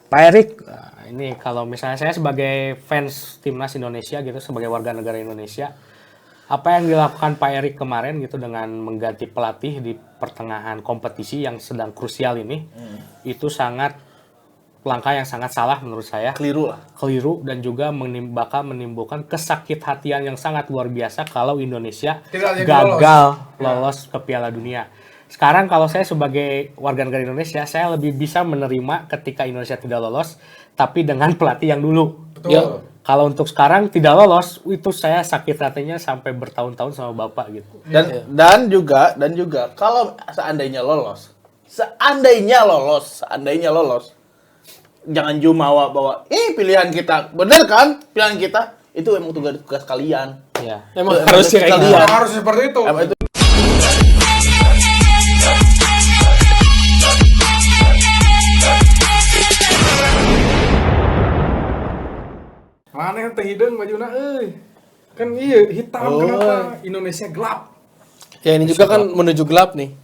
Pak Erik, ini kalau misalnya saya sebagai fans timnas Indonesia gitu, sebagai warga negara Indonesia, apa yang dilakukan Pak Erik kemarin gitu dengan mengganti pelatih di pertengahan kompetisi yang sedang krusial ini, itu langkah yang sangat salah menurut saya. Keliru dan juga bakal menimbulkan kesakit hatian yang sangat luar biasa kalau Indonesia gagal lolos ke Piala Dunia. Sekarang kalau saya sebagai warga negara Indonesia, saya lebih bisa menerima ketika Indonesia tidak lolos, tapi dengan pelatih yang dulu. Betul. Ya, kalau untuk sekarang tidak lolos, itu saya sakit hatinya sampai bertahun-tahun sama Bapak gitu. Dan juga kalau seandainya lolos, jangan cuma bawa pilihan kita. Bener kan? Pilihan kita itu emang tugas kalian. Ya. Emang harus kayak gitu. Harus seperti itu. Emang itu. Mana yang terhidung bajuna kan iya hitam kenapa Indonesia gelap. Ya ini juga kan menuju gelap nih.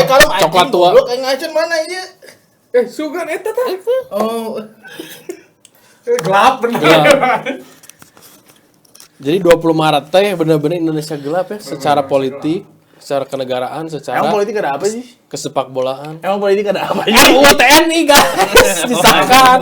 Kalau coklat tua. Lu kayak ngacun mana ini? Sugan eta tah. Oh. Gelap bener. Jadi 20 Maret teh benar-benar Indonesia gelap ya, secara politik, secara kenegaraan, secara Emang politik ada apa sih? kesepak bolaan. Emang politik ada apa? RUU TNI guys disahkan.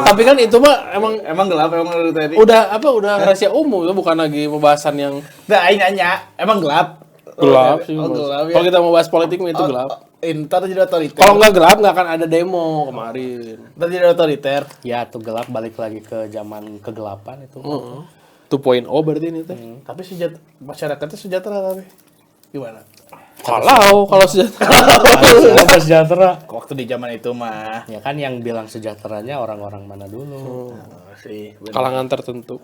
Tapi kan itu mah Emang gelap emang menurut tadi. udah rahasia umum itu, bukan lagi pembahasan yang Aing nanya, emang gelap? gelap sih. Gelap ya. Kalau kita mau bahas politik mah itu gelap. Ntar jadi otoriter. Kalau nggak gelap nggak akan ada demo kemarin. Ntar jadi otoriter. Ya, tuh gelap balik lagi ke zaman kegelapan itu. 2.0 berarti ini teh. Tapi masyarakatnya sejahtera tapi gimana? Kalau sejahtera. Apa sejahtera? Waktu di zaman itu mah Ya kan yang bilang sejahteranya orang-orang mana dulu? sih. Bener. Kalangan tertentu.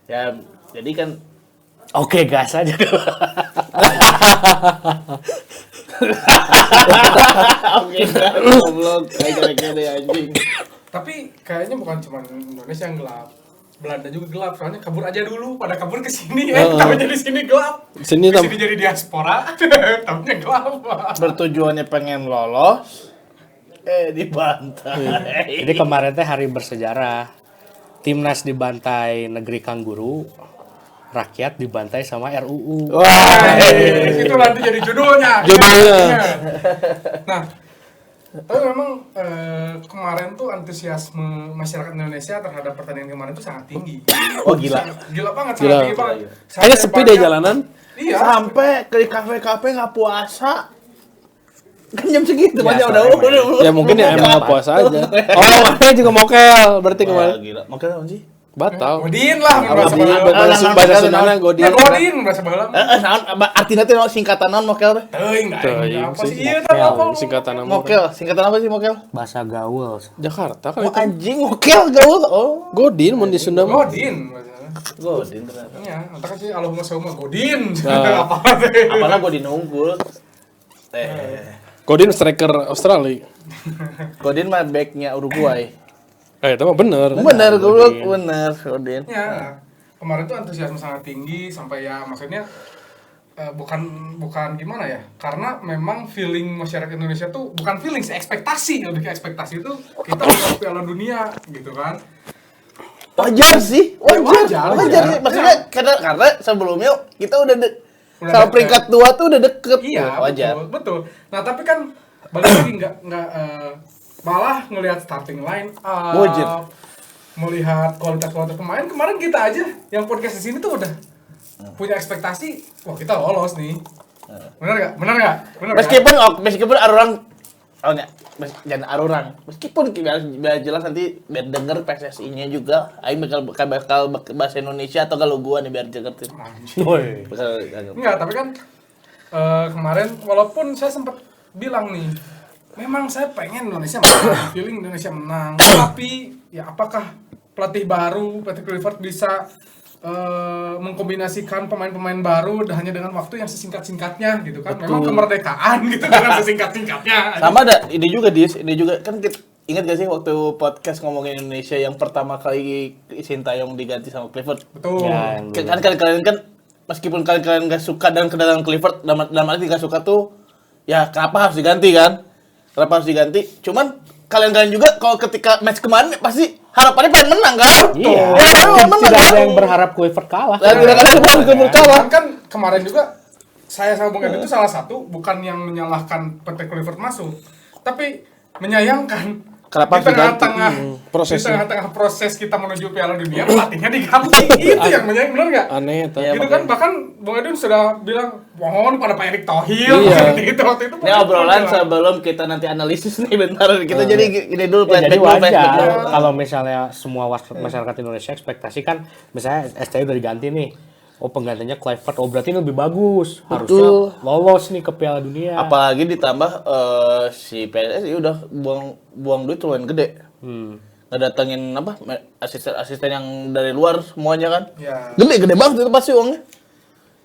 Ya jadi kan Oke, gas aja dulu. oke kan goblok kayak deh anjing. Tapi kayaknya bukan cuma Indonesia yang gelap. Belanda juga gelap, soalnya kabur aja dulu, pada kabur ke sini tahunya di sini gelap. Di sini jadi diaspora, tahunya gelap. Bertujuannya pengen lolos dibantai. Jadi kemarin teh hari bersejarah. Timnas dibantai negeri kanguru, rakyat dibantai sama RUU. Itu nanti jadi judulnya. Nah, tapi memang kemarin tuh antusiasme masyarakat Indonesia terhadap pertandingan kemarin tuh sangat tinggi. Oh gila. Gila banget, Gila. sangat tinggi banget. Kayaknya sepi deh jalanan. Iya. Sampai ke kafe-kafe nggak puasa. Kan jam segitu Ya, banyak soalnya udah. Ya mungkin ya emang nggak puasa aja. Oh, makanya juga mokel berarti kemarin. Gila. Makanya apa sih? Batal. Godin lah, bahasa Bahasa Sundana godin. Godin, bahasa baheula. Artinya teh singkatan naon mokel teh? Teuing Teuing apa sih. sih ieu teh apa? Singkatan nama. Singkatan apa sih mokel? Bahasa gaul. Jakarta kan Oh itu. anjing mokel gaul. Oh, Godin mun di Sunda mah. Godin. godin ternyata. Iya, entar kan sih Allahumma sholli Godin. Nah. Apa teh? Apalagi godin unggul. Godin striker Australia. Godin mah backnya Uruguay. Itu mah bener. Bener goblok, bener godin. Ya, kemarin tuh antusiasme sangat tinggi sampai ya maksudnya bukan gimana ya, karena memang feeling masyarakat Indonesia tuh bukan feeling sih, ekspektasi, lebih ke ekspektasi itu kita lolos Piala Dunia gitu kan. Wajar sih, wajar. Wajar. Maksudnya karena sebelumnya kita udah sama peringkat 2 tuh udah deket. Iya, wajar. betul. Nah tapi kan balik lagi nggak malah ngelihat starting line up, melihat kualitas pemain. Kemarin kita aja yang podcast di sini tuh udah punya ekspektasi, wah kita lolos nih. Bener nggak? Meskipun orang jangan arurang. Meskipun biar jelas nanti biar denger PSSI-nya juga, aing bakal bahasa Indonesia atau kalau gua nih biar ngerti. Enggak, tapi kan kemarin walaupun saya sempat bilang nih, memang saya pengen Indonesia menang, feeling Indonesia menang. Tapi ya apakah pelatih Clifford bisa mengkombinasikan pemain-pemain baru hanya dengan waktu yang sesingkat-singkatnya gitu kan? Betul. Memang kemerdekaan gitu dengan sesingkat-singkatnya. Sama ada ini juga kan ingat gak sih waktu podcast ngomongin Indonesia yang pertama kali Sintayong diganti sama Clifford? Betul. Ya, Kan kalian kan meskipun kalian gak suka dan kedatangan Clifford dalam arti gak suka tuh ya kenapa harus diganti kan? Kenapa harus diganti? Cuman kalian juga kalau ketika match kemarin pasti harapannya pengen menang kan? Iya. Ya, menang Tidak ada kan? yang berharap Kluivert kalah. Nah, tidak ada yang berharap kalah. Kan kemarin juga saya sama Bung Edi itu salah satu bukan yang menyalahkan PT Kluivert masuk, tapi menyayangkan Kenapa di diganti? tengah-tengah prosesnya. di tengah-tengah proses kita menuju Piala Dunia pelatihnya diganti. Itu yang menyayangkan, benar nggak? Aneh eta. Iya, Gitu kan, bahkan Bung Edun sudah bilang mohon pada Pak Erick Thohir Iya. gitu waktu itu. Ini obrolan sebelum kita nanti analisis nih bentar. Kita jadi gini dulu Ya, jadi flashback wajar dulu. kalau misalnya semua masyarakat Indonesia ekspektasi kan misalnya STI udah diganti nih. Oh penggantinya Kluivert, oh berarti ini lebih bagus. Harusnya lolos nih ke Piala Dunia. Apalagi ditambah si PSSI udah buang duit lumayan gede. Ngedatengin apa asisten yang dari luar semuanya kan. Ya. Gede banget itu pasti uangnya.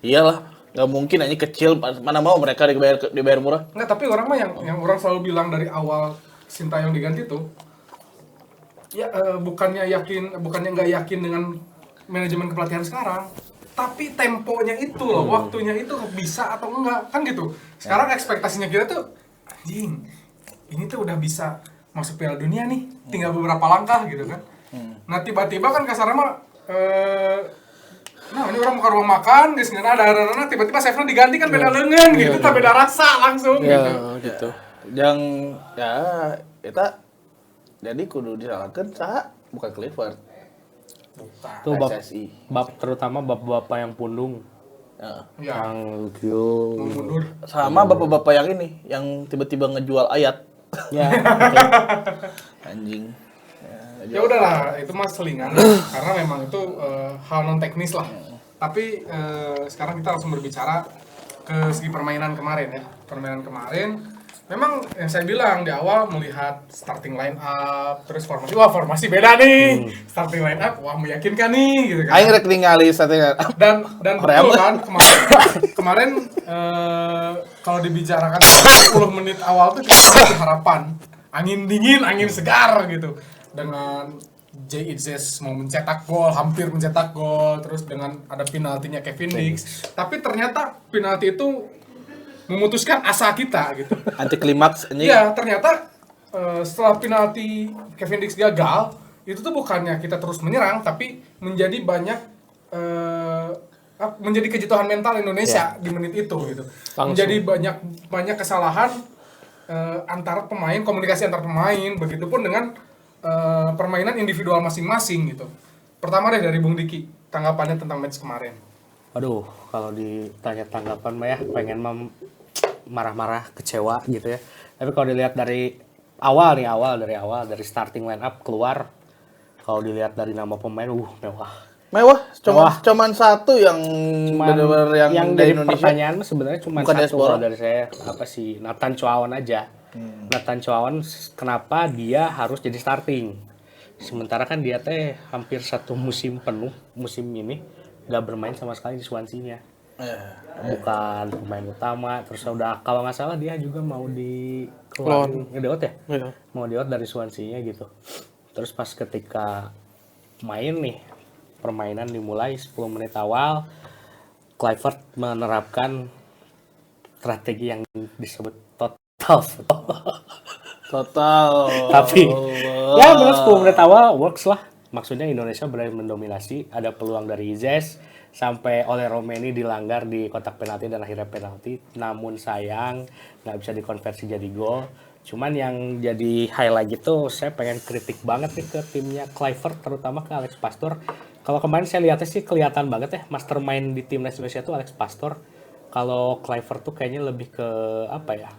Iyalah, nggak mungkin aja kecil, mana mau mereka dibayar murah. Enggak, tapi orang mah yang orang selalu bilang dari awal Sintayong diganti tuh ya bukannya nggak yakin dengan manajemen kepelatihan sekarang, tapi temponya itu loh, waktunya itu bisa atau enggak kan gitu. Sekarang ekspektasinya kita tuh anjing, ini tuh udah bisa masuk Piala Dunia nih, tinggal beberapa langkah gitu kan. Nah tiba-tiba kan kasarnya mah nah ini orang buka ruang makan, guys nggak ada tiba-tiba Sefna diganti kan beda lengan gitu, tak beda rasa langsung Ya, gitu. gitu. Yang ya kita jadi kudu disalahkan bukan Kluivert. Tuh PSSI. terutama bapak-bapak yang pundung. Ya. Ya, Yang Gio. mau mundur. Sama bapak-bapak yang ini, yang tiba-tiba ngejual ayat. Ya, Anjing. Ya udahlah, itu mah selingan karena memang itu hal non teknis lah. Tapi sekarang kita langsung berbicara ke segi permainan kemarin ya. Permainan kemarin memang yang saya bilang di awal melihat starting line up, terus formasi beda nih. Starting line up wah meyakinkan nih gitu kan. Aing rek ningali satenya. Dan betul kan kemarin kalau dibicarakan 10 menit awal tuh kita ada harapan angin dingin, angin segar gitu dengan Jay Itzes mau mencetak gol, hampir mencetak gol, terus dengan ada penaltinya Kevin Dix. Tapi ternyata penalti itu memutuskan asa kita gitu. Anti klimaks anjing. Iya, ternyata setelah penalti Kevin Dix gagal, itu tuh bukannya kita terus menyerang, tapi menjadi menjadi kejatuhan mental Indonesia di menit itu gitu. Langsung. Menjadi banyak kesalahan antar pemain, komunikasi antar pemain, begitupun dengan permainan individual masing-masing gitu. Pertama deh dari Bung Diki, tanggapannya tentang match kemarin. Aduh, kalau ditanya tanggapan mah ya pengen marah-marah, kecewa gitu ya. Tapi kalau dilihat dari awal dari starting line up keluar, kalau dilihat dari nama pemain, mewah. Cuman satu yang benar-benar yang dari jadi Indonesia. pertanyaan mah sebenarnya cuma Bukan satu diaspora. kalau dari saya, apa sih, Nathan Chuaon aja. Nathan Chuaon kenapa dia harus jadi starting? Sementara kan dia teh hampir satu musim penuh musim ini nggak bermain sama sekali di Swansea-nya. Bukan pemain utama, terus udah kalau nggak salah dia juga mau dikeluarin ngedeot ya? Iya. Mau deot dari Swansea-nya gitu. Terus pas ketika main nih, permainan dimulai 10 menit awal, Kluivert menerapkan strategi yang disebut Total. tapi ya benar 10 menit awal works lah. Maksudnya Indonesia berani mendominasi, ada peluang dari Izes sampai oleh Romeni dilanggar di kotak penalti dan akhirnya penalti. Namun sayang nggak bisa dikonversi jadi gol. Cuman yang jadi highlight gitu, saya pengen kritik banget nih ke timnya Kluivert, terutama ke Alex Pastoor. Kalau kemarin saya lihatnya sih kelihatan banget ya, mastermind di timnas Indonesia tuh Alex Pastoor. Kalau Kluivert tuh kayaknya lebih ke apa ya?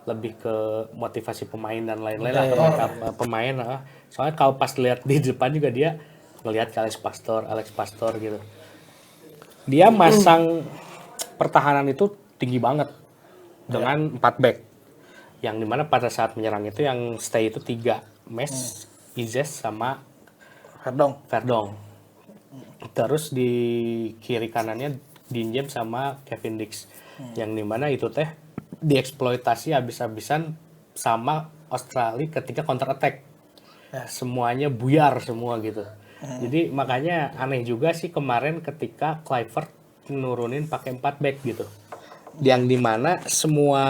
Lebih ke motivasi pemain dan lain-lain lah, ke pemain. Soalnya kalau pas lihat di depan juga dia ngelihat ke Alex Pastoor gitu. Dia masang pertahanan itu tinggi banget dengan 4 back. Yang dimana pada saat menyerang itu yang stay itu 3, Mes, Izes sama Verdong. Terus di kiri kanannya Dinjem sama Kevin Dix. Yang dimana itu teh dieksploitasi habis-habisan sama Australia ketika counter attack. Semuanya buyar semua gitu. Jadi makanya aneh juga sih kemarin ketika Kluivert nurunin pakai 4 back gitu. yang dimana semua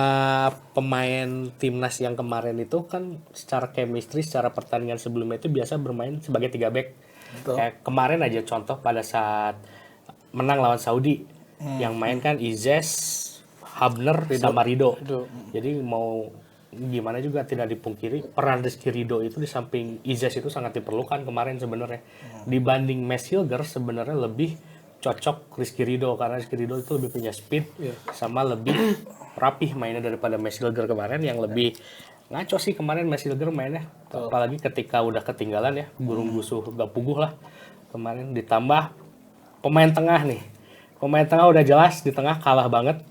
pemain timnas yang kemarin itu kan secara chemistry, secara pertandingan sebelumnya itu biasa bermain sebagai 3 back. Kayak kemarin aja contoh pada saat menang lawan Saudi, yang main kan Izes, Habner, sama Rido. Jadi mau gimana juga tidak dipungkiri peran Rizky Ridho itu di samping Izes itu sangat diperlukan kemarin sebenarnya. Dibanding Max Hilger sebenarnya lebih cocok Rizky Ridho karena Rizky Ridho itu lebih punya speed sama lebih rapih mainnya daripada Max Hilger kemarin yang lebih ngaco sih kemarin Max Hilger mainnya. Apalagi ketika udah ketinggalan ya, burung busuh gak puguh lah kemarin. Ditambah pemain tengah nih. Pemain tengah udah jelas di tengah kalah banget.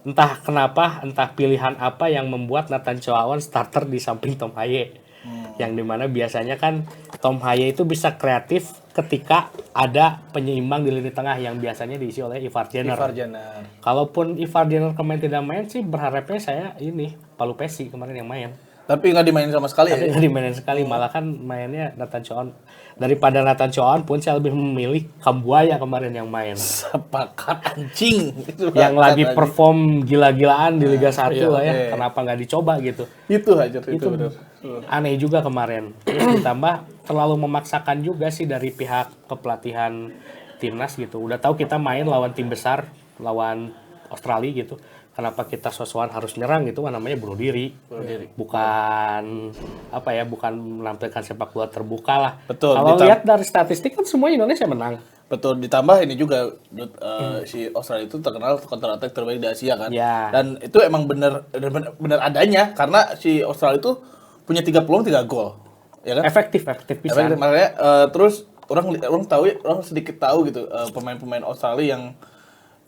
Entah kenapa, entah pilihan apa yang membuat Nathan Choaon starter di samping Tom Haye. Yang dimana biasanya kan Tom Haye itu bisa kreatif ketika ada penyeimbang di lini tengah yang biasanya diisi oleh Ivar Jenner. Kalaupun Ivar Jenner kemarin tidak main sih berharapnya saya ini Palu Pesi kemarin yang main. Tapi nggak dimainin sama sekali Tapi ya. nggak dimainin sekali, malah kan mainnya Nathan Choaon. Daripada Nathan Choaon pun saya lebih memilih Kambuaya kemarin yang main. Sepakat anjing. Yang lagi perform gila-gilaan di Liga 1 lah ya. iya. Kenapa nggak dicoba gitu. Itu aja itu Itu bener. aneh juga kemarin. Terus ditambah terlalu memaksakan juga sih dari pihak kepelatihan timnas gitu. Udah tahu kita main lawan tim besar, lawan Australia gitu. Kenapa kita sosokan harus nyerang gitu? Namanya bunuh diri. Bukan apa ya? Bukan menampilkan sepak bola terbuka lah. Betul, Kalau lihat dari statistik kan semua Indonesia menang. Betul, ditambah ini juga si Australia itu terkenal counter attack terbaik di Asia kan. Ya. Dan itu emang bener adanya karena si Australia itu punya 3 peluang 3 gol. Ya kan? Efektif bisa. Efektif, makanya terus orang tahu ya, orang sedikit tahu gitu pemain-pemain Australia yang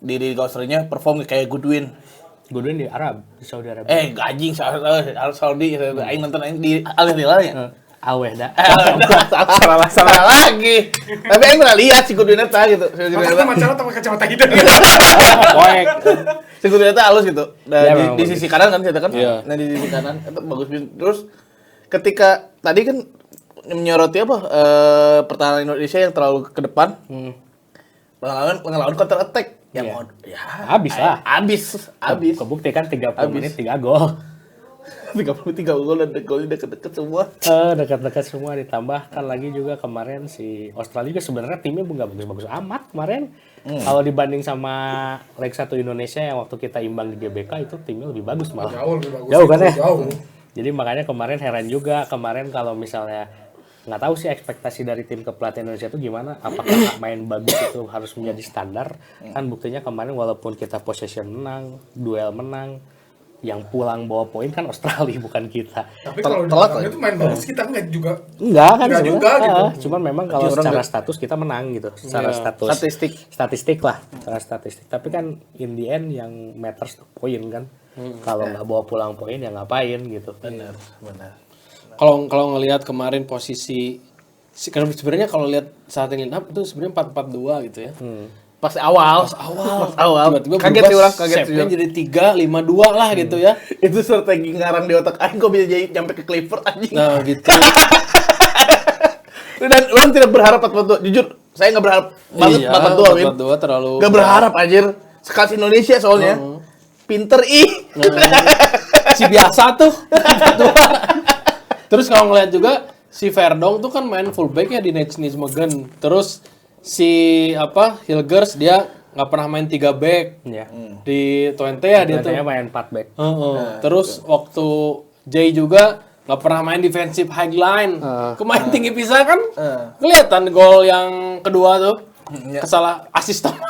di Liga Australia perform kayak Goodwin. Goodwin di Arab, di Saudi Arabia. Anjing Saudi aing nonton aing di Al Hilal ya. Aweh dah. Salah lagi. Tapi aing pernah lihat si Goodwin eta gitu. Masa macara sama kacamata gitu. Poek. Si Goodwin eta halus gitu. Dan Iya, di memang bagus. sisi kanan kan kita kan. Iya. Nah di sisi kanan itu bagus banget. Terus ketika tadi kan menyoroti apa pertahanan Indonesia yang terlalu ke depan. Ngelawan counter attack. Iya. Ya, Habis lah. Habis. Kebukti kan 30 Habis. menit 3 gol. 33 gol dan golnya deket-deket semua. Dekat-dekat semua ditambah kan lagi juga kemarin si Australia juga sebenarnya timnya nggak bagus-bagus amat kemarin. Kalau dibanding sama leg 1 Indonesia yang waktu kita imbang di GBK itu timnya lebih bagus malah. Jauh lebih bagus. Jauh kan ya? Jauh. Jadi makanya kemarin heran juga kemarin kalau misalnya nggak tahu sih ekspektasi dari tim kepelatihan Indonesia itu gimana, apakah main bagus itu harus menjadi standar. Kan buktinya kemarin walaupun kita possession menang, duel menang, yang pulang bawa poin kan Australia bukan kita. Tapi kalau di Telak belakang lah. itu main bagus kita nggak juga. Enggak kan Enggak juga sebenarnya. gitu. Cuman memang kalau secara status kita menang gitu, secara status statistik lah, secara statistik. Tapi kan in the end yang matters tuh poin kan. Kalau nggak bawa pulang poin ya ngapain gitu. Benar. Kalau ngelihat kemarin posisi karena sebenarnya kalau lihat saat ini up itu sebenarnya 4-4-2 gitu ya. Pas awal. Tiba-tiba Kaget berubah sih orang, kaget sih. shape-nya jadi 3-5-2 lah gitu ya. Itu strategi ngarang di otak aing kok bisa jadi nyampe ke Clifford anjing. Nah, gitu. Dan orang tidak berharap 4-4-2. Jujur, saya nggak berharap banget 4-4-2, Win. 4-4-2 terlalu Nggak berharap anjir. Sekelas Indonesia soalnya. Pinter ih. si biasa tuh. 4-4-2. Terus kalau ngeliat juga si Verdong tuh kan main fullback ya di Nijmegen. Terus si Hilgers dia nggak pernah main 3 back. Ya. Di Twente ya dia tuh. Biasanya main 4 back. Terus waktu Jay juga nggak pernah main defensive high line. Kemarin tinggi pisah kan? Kelihatan gol yang kedua tuh. Kesalah asis Tomae.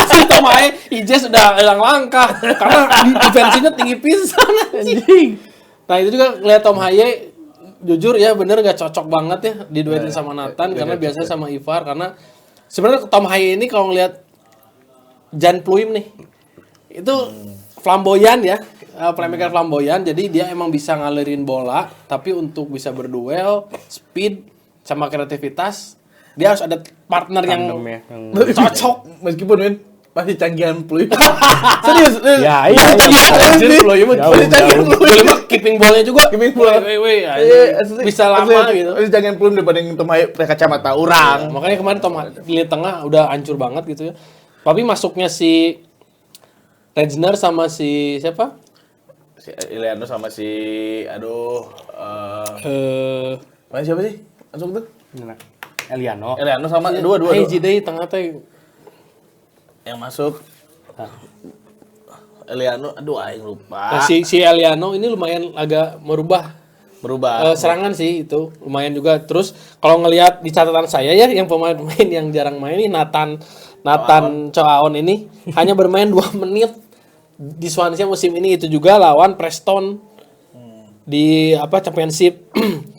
Asis Tomae, Ijes udah hilang langkah karena defensinya tinggi pisan anjing. Nah itu juga lihat Tom Haye jujur ya bener gak cocok banget ya diduetin sama Nathan karena biasanya sama Ivar karena sebenarnya Tom Haye ini kalau ngelihat Jan Pluim nih itu flamboyan ya, playmaker flamboyan, jadi dia emang bisa ngalirin bola tapi untuk bisa berduel, speed sama kreativitas dia harus ada partner yang Tandem ya, yang cocok. Meskipun Win masih canggihan Pluim. Serius. Ya, iya. Anjir Pluim masih canggihan Pluim. Belum kiping bolnya juga. Kiping bola. Bisa lama gitu. Masih canggihan Pluim daripada yang Tom Haye pakai kacamata orang. Makanya kemarin Tom di tengah udah hancur banget gitu ya. Tapi masuknya si Regner sama si siapa? Si Iliano sama si mana siapa sih? Masuk tuh. Eliano. Iliano sama dua. Hiji deui tengah teh. Yang masuk Iliano, aing lupa. Nah, si Eliano ini lumayan agak berubah serangan sih itu lumayan juga. Terus kalau ngelihat di catatan saya ya yang pemain-pemain yang jarang main ini Nathan Choaon ini hanya bermain 2 menit di Swansea musim ini, itu juga lawan Preston di championship.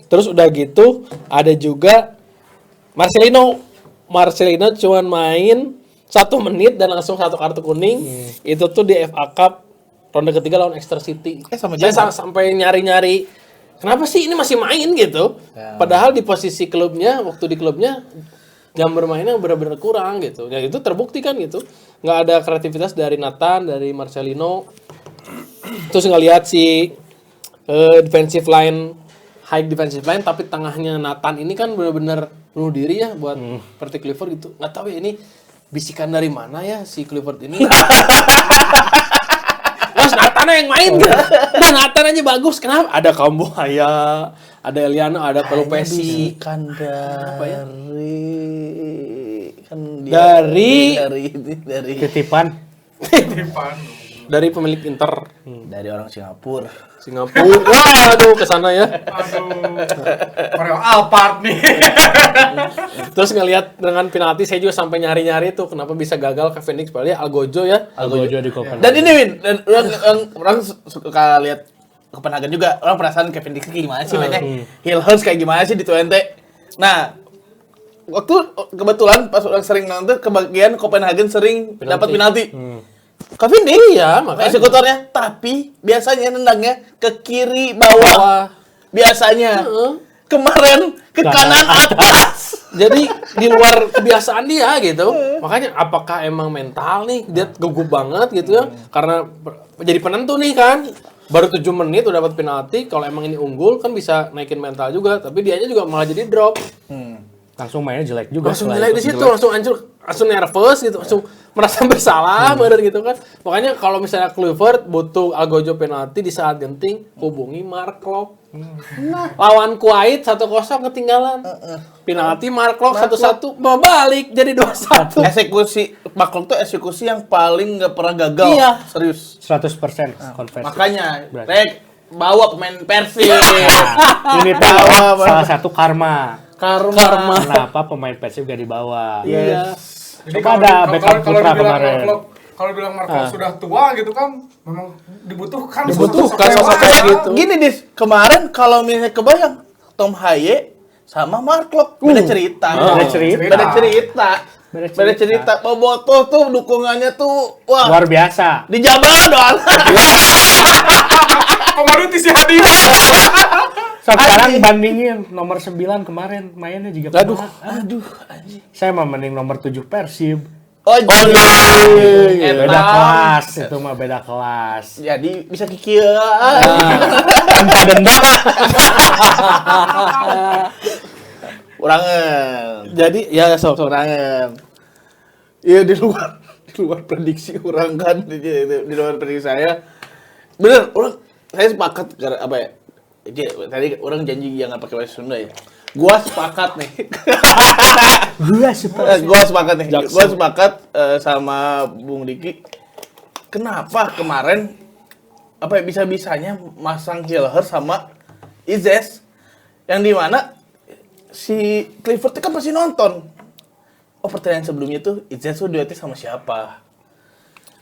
Terus udah gitu ada juga Marcelino cuman main 1 menit dan langsung 1 kartu kuning. Itu tuh di FA Cup ronde ketiga lawan Exeter City. Saya sampai nyari-nyari kenapa sih ini masih main gitu. Padahal di posisi klubnya, waktu di klubnya jam bermainnya benar-benar kurang gitu. Ya itu terbukti kan gitu. Nggak ada kreativitas dari Nathan, dari Marcelino. Terus ngelihat si high defensive line, tapi tengahnya Nathan ini kan benar-benar bunuh diri ya buat seperti Clifford gitu. Nggak tahu ya ini bisikan dari mana ya si Clifford ini. Mas Nathan yang main gitu. Udah Nathan aja bagus. Kenapa? Ada Kambuaya, ada Eliano, ada Pelupesi. Bisikan dari Titipan. Dari pemilik Inter. dari orang Singapura. Wah, aduh kesana ya. Mario Alphard nih. Terus ngelihat dengan penalti saya juga sampai nyari-nyari tuh kenapa bisa gagal ke Phoenix, padahal ya Algojo ya. Algojo di Copenhagen. Dan ini Win, orang suka lihat Copenhagen juga, orang perasaan Kevin Dix gimana sih mainnya? Hillhurst kayak gimana sih di Twente? Nah, waktu kebetulan pas orang sering nonton kebagian Copenhagen sering dapat penalti. Kevin Dix ya, makanya Eksekutornya, tapi biasanya nendangnya ke kiri bawah. Biasanya. Kemarin ke kanan atas. Jadi di luar kebiasaan dia gitu. Makanya apakah emang mental nih dia gugup banget gitu ya? Karena jadi penentu nih kan. Baru 7 menit udah dapat penalti. Kalau emang ini unggul kan bisa naikin mental juga. Tapi dianya juga malah jadi drop. Langsung mainnya jelek juga. Langsung jelek di situ, langsung hancur, langsung nervous gitu, langsung merasa bersalah bener gitu kan. Makanya kalau misalnya Clifford butuh Algojo penalti di saat genting, hubungi Mark Klok. Lawan Kuwait 1-0 ketinggalan. Penalti Mark Klok 1-1 mau balik jadi 2-1. Eksekusi Mark Klok tuh eksekusi yang paling nggak pernah gagal. Iya. Serius. 100% konversi. Makanya, Berarti. Rek, bawa pemain Persib. Ini tuh salah satu karma. Kenapa pemain Persib gak dibawa? Iya. Jadi Coba ada backup Putra kemarin. Kalau bilang Marco sudah tua gitu kan, memang dibutuhkan Dibutuhkan sosok sosok yang kayak lain. gitu. Gini Dis, kemarin kalau misalnya kebayang Tom Haye sama Mark Klok beda cerita. Beda cerita. Bobotoh tuh dukungannya tuh wah Luar biasa. dijabar doang. Kemarin Tisi Hadi. Sekarang bandingin nomor 9 kemarin mainnya juga Aduh. Anjing. Saya mah mending nomor 7 Persib. Oh, Beda Eta. kelas, itu mah beda kelas. Jadi bisa kikieu. Tanpa denda. Urangan. Jadi ya sok Urangan. Iya di luar prediksi orang kan di luar prediksi saya. Bener, saya sepakat karena apa ya? Tadi orang janji jangan pakai bahasa Sunda ya. Gua sepakat nih. Gua sepakat nih. Gua sepakat sama Bung Diki. Kenapa kemarin apa ya, bisa-bisanya masang Hillhurst sama Izes yang dimana si Clifford itu kan pasti nonton. Oh, pertanyaan sebelumnya tuh Izes tuh duetnya sama siapa?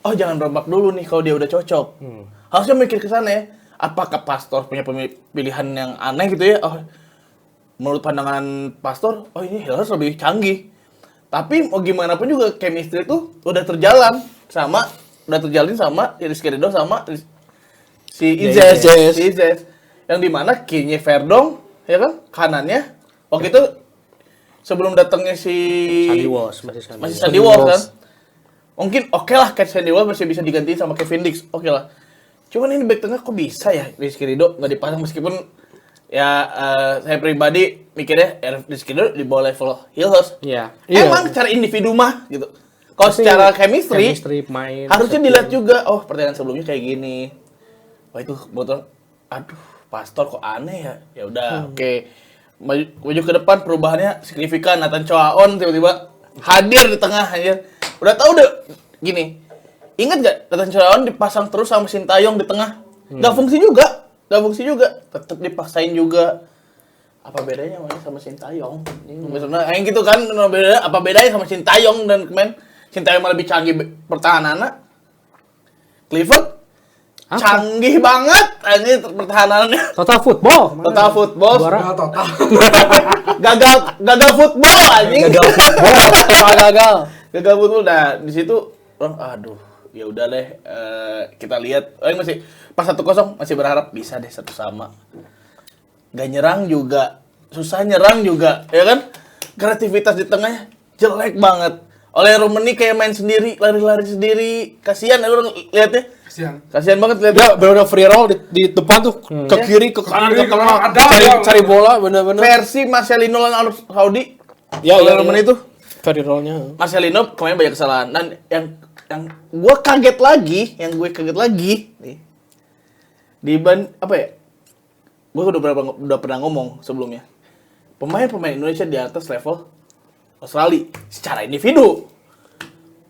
Oh, jangan berombak dulu nih kalau dia udah cocok. Harusnya mikir ke sana ya. Apakah Pastor punya pilihan yang aneh gitu ya? Oh, menurut pandangan Pastor, oh ini Hillhurst lebih canggih. Tapi mau gimana pun juga chemistry itu udah terjalin sama Rizky Ridho sama si Izes. Yang dimana kirinya Verdong, ya kan? Kanannya waktu itu sebelum datangnya si masih Sandy Walsh kan. Mungkin oke lah Sandy Walsh masih bisa diganti sama Kevin Dix. Oke lah. Cuman ini back tengah kok bisa ya Rizky Ridho nggak dipasang meskipun ya saya pribadi mikirnya Rizky Ridho di bawah level Hillhurst. Iya. Emang cara individu mah gitu. Kalau Tapi secara chemistry main harusnya dilihat juga. Oh, pertandingan sebelumnya kayak gini. Wah itu botol. Aduh, Pastor kok aneh ya. Ya udah, oke. Maju ke depan perubahannya signifikan. Nathan Choaon tiba-tiba hadir di tengah aja. Udah tahu deh gini. Ingat gak Nathan Choaon dipasang terus sama Sintayong di tengah? Gak fungsi juga. Tetap dipaksain juga. Apa bedanya sama Sintayong? Maksudnya kayak gitu kan, apa bedanya sama Sintayong dan kemarin Sintayong malah lebih canggih pertahanannya. Clifford canggih banget ini pertahanannya. Total football. Juara. Nah, total. gagal football anjing. Gagal football. Nah, di situ aduh, ya udah deh kita lihat. Masih pas 1-0 masih berharap bisa deh 1-1. Gak nyerang juga, susah nyerang juga, ya kan? Kreativitas di tengahnya jelek banget. Oleh Romani kayak main sendiri, lari-lari sendiri. Kasihan ya orang lihatnya. Kasihan banget lihatnya. Dia benar-benar free roll di depan tuh ke kiri, ke kanan, ke tengah, cari bola benar-benar. Versi Marcelino lawan Arab Saudi. Ya, oleh Romani itu. Free roll-nya. Marcelino kemarin banyak kesalahan. Dan yang gue kaget lagi nih. Apa ya? Gue udah pernah ngomong sebelumnya. Pemain Indonesia di atas level Australia secara individu.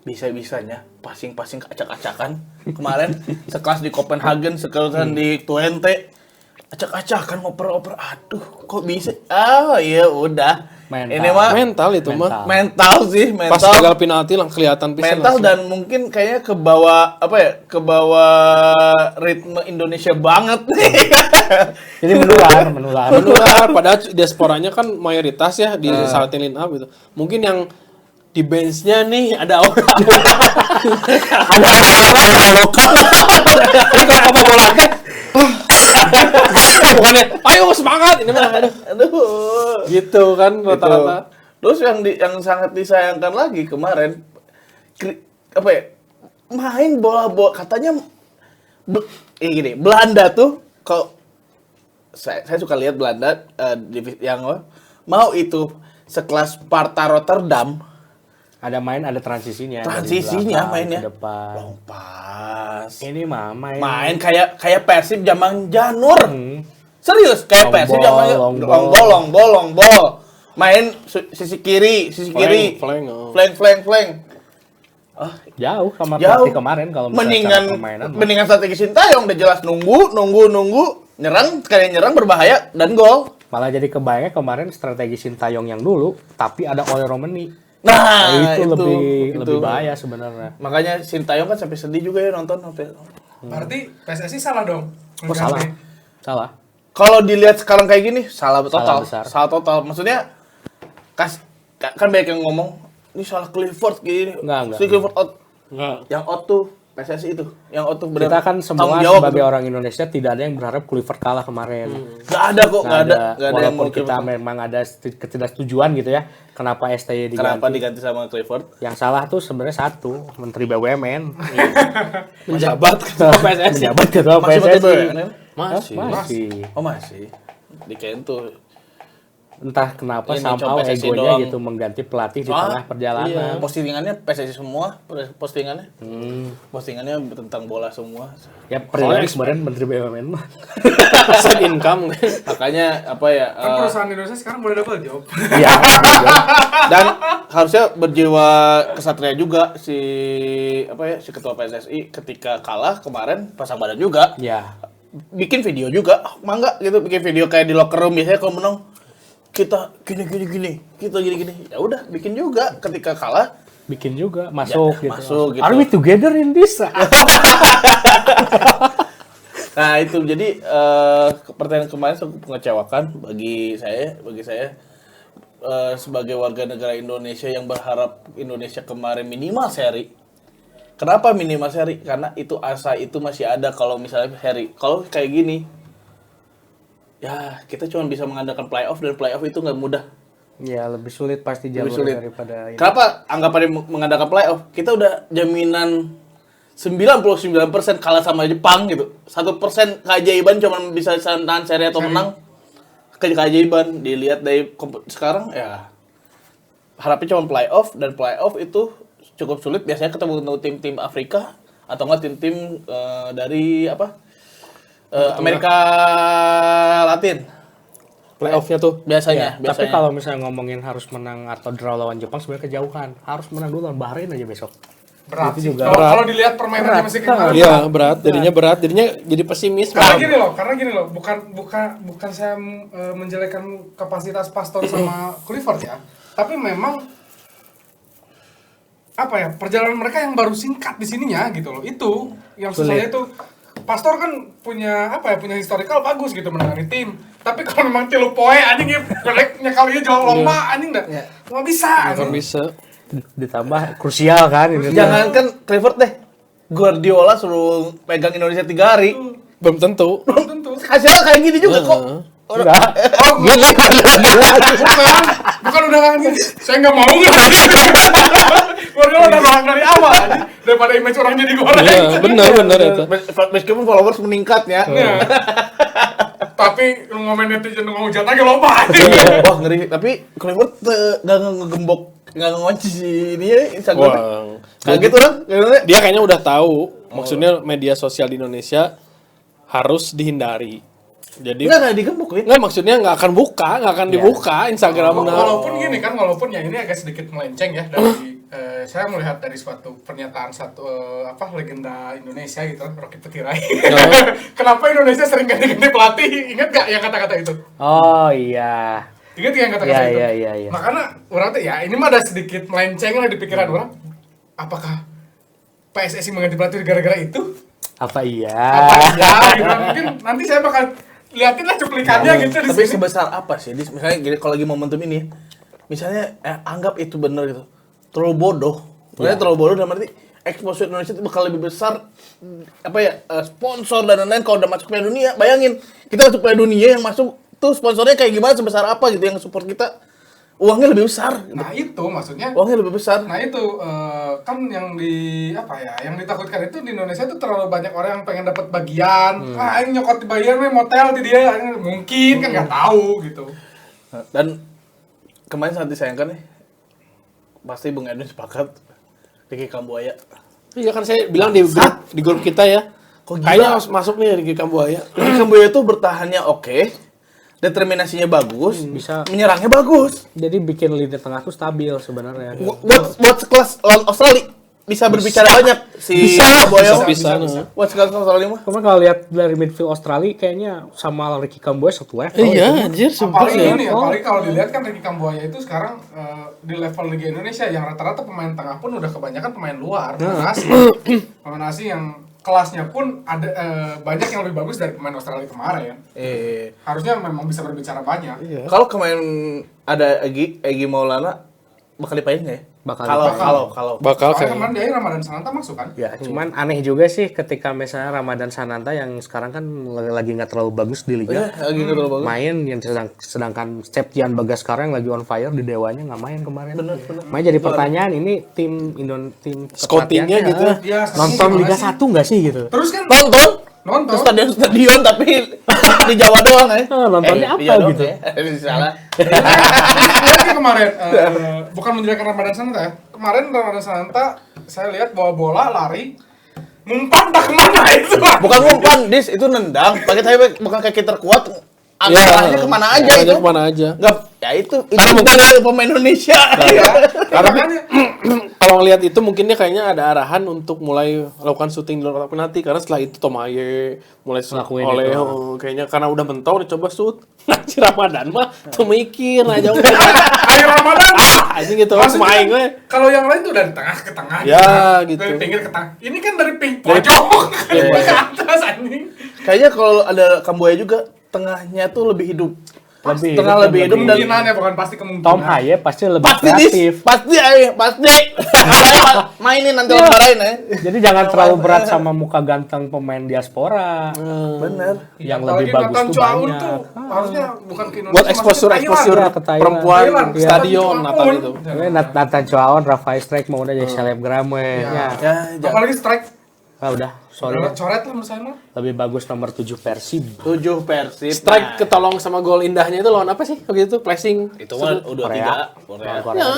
Bisa-bisanya passing acak-acakan. Kemarin sekelas di Copenhagen, sekelas di Twente. Acak-acakan ngoper-oper. Aduh, kok bisa? Ya udah. Ini mah mental itu mah. Mental sih. Pas gagal penalti lah kelihatan pisan. Mental dan mungkin kayaknya ke bawah ritme Indonesia banget nih. Jadi menular. Padahal diasporanya kan mayoritas ya di starting line up gitu. Mungkin yang di benchnya nih ada orang. Ada orang lokal. Ini kalau apa bola kan? Bukannya, ayo semangat ini mah aduh. Gitu kan rata-rata. Terus yang sangat disayangkan lagi kemarin main bola katanya gini, Belanda tuh kalau saya suka lihat Belanda yang mau itu sekelas Sparta Rotterdam ada transisinya mainnya ke depan. long pass Ini mah main kayak Persib zaman Janur. Serius kayak Persib zaman long ball main sisi kiri flank. Jauh sama pelatih kemarin kalau mendingan strategi Sintayong udah jelas nunggu nyerang berbahaya dan gol. Malah jadi kebayangnya kemarin strategi Sintayong yang dulu tapi ada Oleh Romani. Nah, itu lebih bahaya sebenarnya. Makanya Sintayong kan sampai sedih juga ya nonton sampai. Berarti PSSI salah dong. Oh, salah. Kalau dilihat sekarang kayak gini, salah total. Besar. Salah total. Maksudnya kan banyak yang ngomong ini salah Clifford gini. Enggak. Si Clifford out. Enggak. Yang out tuh PSSI itu. Yang out tuh benar. Kita kan semua sebagai orang Indonesia tidak ada yang berharap Clifford kalah kemarin. Enggak ada kok, enggak ada yang walaupun kita memang ada ketidaksetujuan gitu ya. Kenapa STY diganti? Kenapa diganti sama Clifford? Yang salah tuh sebenarnya satu, Menteri BUMN. Menjabat ketua PSSI. Menjabat ketua PSSI. Masih. Oh masih. Di Kento. Entah kenapa Ini somehow cuma PSSI egonya doang. gitu mengganti pelatih di tengah perjalanan. Iya. Postingannya PSSI semua, postingannya. Postingannya tentang bola semua. Ya pribadi kemarin Menteri BUMN mah. Side income. Makanya apa ya? Kan perusahaan Indonesia sekarang boleh double job. Iya. Dan harusnya berjiwa kesatria juga si ketua PSSI ketika kalah kemarin pasang badan juga. Ya. Bikin video juga, mangga gitu, bikin video kayak di locker room biasanya kalau menang kita gini, kita gini. Ya udah, bikin juga ketika kalah. Bikin juga masuk Ya, gitu. masuk gitu. Are we together in this? Nah itu jadi pertandingan kemarin cukup mengecewakan bagi saya sebagai warga negara Indonesia yang berharap Indonesia kemarin minimal seri. Kenapa minimal seri? Karena itu asa itu masih ada kalau misalnya seri. Kalau kayak gini, ya kita cuma bisa mengandalkan playoff dan playoff itu nggak mudah. Ya lebih sulit pasti Lebih jalur sulit. daripada ini. Kenapa anggapannya mengandalkan playoff? Kita udah jaminan 99% kalah sama Jepang gitu. 1% keajaiban cuma bisa tahan seri atau menang. Keajaiban dilihat dari sekarang ya harapnya cuma playoff dan playoff itu cukup sulit biasanya ketemu tim-tim Afrika atau enggak tim-tim dari Amerika Latin. Playoff-nya tuh. Biasanya. Tapi kalau misalnya ngomongin harus menang atau draw lawan Jepang sebenarnya kejauhan. Harus menang dulu lawan Bahrain aja besok. Berat Itu sih. juga Kalau dilihat permainannya masih kemarin. Iya, berat, jadinya jadi pesimis. Karena gini loh, bukan saya menjelekan kapasitas Pastor sama Clifford ya, tapi memang perjalanan mereka yang baru singkat di sininya gitu loh. Itu yang susahnya itu Pastor kan punya historical bagus gitu menangani tim. Tapi kalau memang tilu poe anjing ya kalinya jauh lomba anjing nggak bisa. Nggak bisa. Ditambah krusial kan ini. Jangankan Clifford deh. Guardiola suruh pegang Indonesia 3 hari. Belum tentu. Belum tentu. Hasilnya kayak gini juga kok. Enggak. Bukan udah kan gini. Saya nggak mau nggak. Guardiola udah orang dari awal aja. Daripada image orang jadi goreng. Iya, benar itu. Meskipun followers meningkatnya. Tapi ngomongin netizen ngehujat aja lomba. Wah ngeri. Tapi Clifford nggak ngegembok, nggak ngonci si ini ya Instagram. Kayak gitu kan? Dia kayaknya udah tahu. Maksudnya media sosial di Indonesia harus dihindari. Jadi Nggak digembok ya? nggak, maksudnya nggak akan dibuka Instagramnya. Walaupun ya ini agak sedikit melenceng ya dari saya melihat dari suatu pernyataan legenda Indonesia gitu, Rocky Petirai. Kenapa Indonesia sering ganti-ganti pelatih? Ingat gak yang kata-kata itu? Oh iya. Ingat gak yang kata-kata itu? Iya. Makanya orang tuh ya ini mah ada sedikit melenceng lah di pikiran orang. Apakah PSSI mengganti pelatih gara-gara itu? Apa iya? Gitu. Mungkin nanti saya bakal liatin lah cuplikannya gitu di Tapi sini. sebesar apa sih? Misalnya gini, kalau lagi momentum ini, misalnya anggap itu benar gitu, terlalu bodoh. Maksudnya terlalu bodoh dalam arti exposure Indonesia itu bakal lebih besar sponsor dan lain-lain kalau udah masuk Piala Dunia. Bayangin, kita masuk Piala Dunia yang masuk tuh sponsornya kayak gimana, sebesar apa gitu yang support kita. Uangnya lebih besar. Nah itu maksudnya. Uangnya lebih besar. Nah itu kan yang yang ditakutkan itu di Indonesia itu terlalu banyak orang yang pengen dapat bagian. Ini nyokot di bagian motel di dia mungkin kan nggak tahu gitu. Dan kemarin sangat disayangkan nih. Pasti Bung Edwin sepakat Ricky Kambuaya. Iya kan saya bilang di grup kita ya. Kayaknya harus masuk nih Ricky Kambuaya. Ricky Kambuaya itu bertahannya oke, determinasinya bagus, Bisa. menyerangnya bagus. Jadi bikin lini tengah tuh stabil sebenarnya. Buat sekelas lawan Australia bisa berbicara banyak si Kambuaya. Bisa. Buat sekelas Australia mah. Cuma kalau lihat dari midfield Australia kayaknya sama Ricky Kambuaya satu level. Iya, anjir, sumpah Apalagi ya. ini, apalagi kalau dilihat kan Ricky Kambuaya itu sekarang di level Liga Indonesia yang rata-rata pemain tengah pun udah kebanyakan pemain luar, pemain asing yang kelasnya pun ada banyak yang lebih bagus dari pemain Australia kemarin. Harusnya memang bisa berbicara banyak. Kalau kemarin ada Egy Maulana bakal dipain nggak ya? Bakal Kalau Bakal Soalnya kayak kemarin dia Ramadan Sananta masuk kan? Ya, cuman aneh juga sih ketika misalnya Ramadan Sananta yang sekarang kan lagi nggak terlalu bagus di liga. lagi terlalu bagus. Main yang sedangkan Septian Bagaskara yang lagi on fire di Dewanya nggak main kemarin. Bener. Makanya jadi pertanyaan ini tim Scoutingnya kepelatihannya, gitu. Ya, nonton gimana Liga sih? 1 nggak sih gitu? Terus kan Nonton stadion tapi di Jawa doang ya. Nontonnya di apa Jawa gitu? doang ya. Salah. Ini kemarin bukan menjelekkan Ramadan Sananta ya. Kemarin Ramadan Sananta saya lihat bawa bola lari ngumpan tak kemana itu. Bukan umpan, itu nendang. Pakai saya bukan kaki terkuat. Arahnya kemana aja arahnya itu? kemana aja. Enggak, ya itu Karena bukan dari pemain Indonesia. Karena kalau ngelihat itu mungkin dia kayaknya ada arahan untuk mulai lakukan syuting di luar kotak penalti karena setelah itu Tomaye mulai Ngelakuin oleh itu. kayaknya karena udah mentok dicoba shoot. Nah, si Ramadan mah tuh mikir aja Hari Ramadan anjing gitu maksudnya main kan, gue. kalau yang lain tuh dari tengah ke tengah Ya, gitu. dari pinggir ke tengah. Ini kan dari pojok ke atas anjing. Kayaknya kalau ada Kambuaya juga tengahnya tuh lebih hidup. Lebih Tengah hidup lebih dan hidup dan Kemungkinan ya bukan pasti kemungkinan. Tom Haye pasti lebih pasti kreatif. pasti mainin nanti Iya. marahin ya. Jadi jangan terlalu berat sama muka ganteng pemain diaspora. Bener. Yang Apalagi lebih bagus Nathan tuh Chuaun banyak. tuh harusnya bukan ke Indonesia. Buat exposure Ya, ke Thailand. perempuan Thailand. stadion Iya. Natal itu. Nathan Chuaun, Rafael Strike mau udah jadi selebgram we. Ya. Apalagi strike. Udah, sorry. Coret lah menurut saya mah. Lebih bagus nomor 7 Persib. 7 Persib. Strike ketolong sama gol indahnya itu lawan apa sih? Waktu itu flashing. Itu mah udah Korea. 3. Korea. Korea. Ya,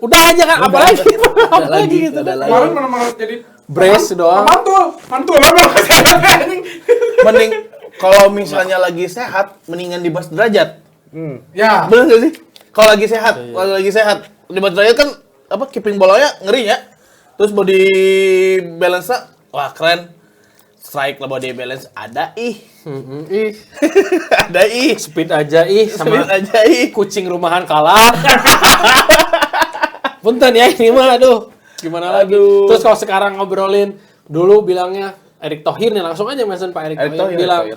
Udah aja kan, apalagi apalagi gitu. udah lagi. Kemarin mana jadi Brace doang. mantul apa anjing. Mending kalau misalnya lagi sehat, mendingan di Mas Derajat. Ya. Bener gak sih? Kalau lagi sehat, kalau lagi sehat, di Mas Derajat kan apa keeping bolanya ngeri ya. Terus body balance-nya wah keren. Strike lah body balance ada Ih, ada speed aja sama Speed aja kucing rumahan kalah. Punten ya ini mah aduh. Gimana lagi? Aduh. Terus kalau sekarang ngobrolin dulu bilangnya Erick Thohir nih langsung aja mention Pak Erick Thohir bilang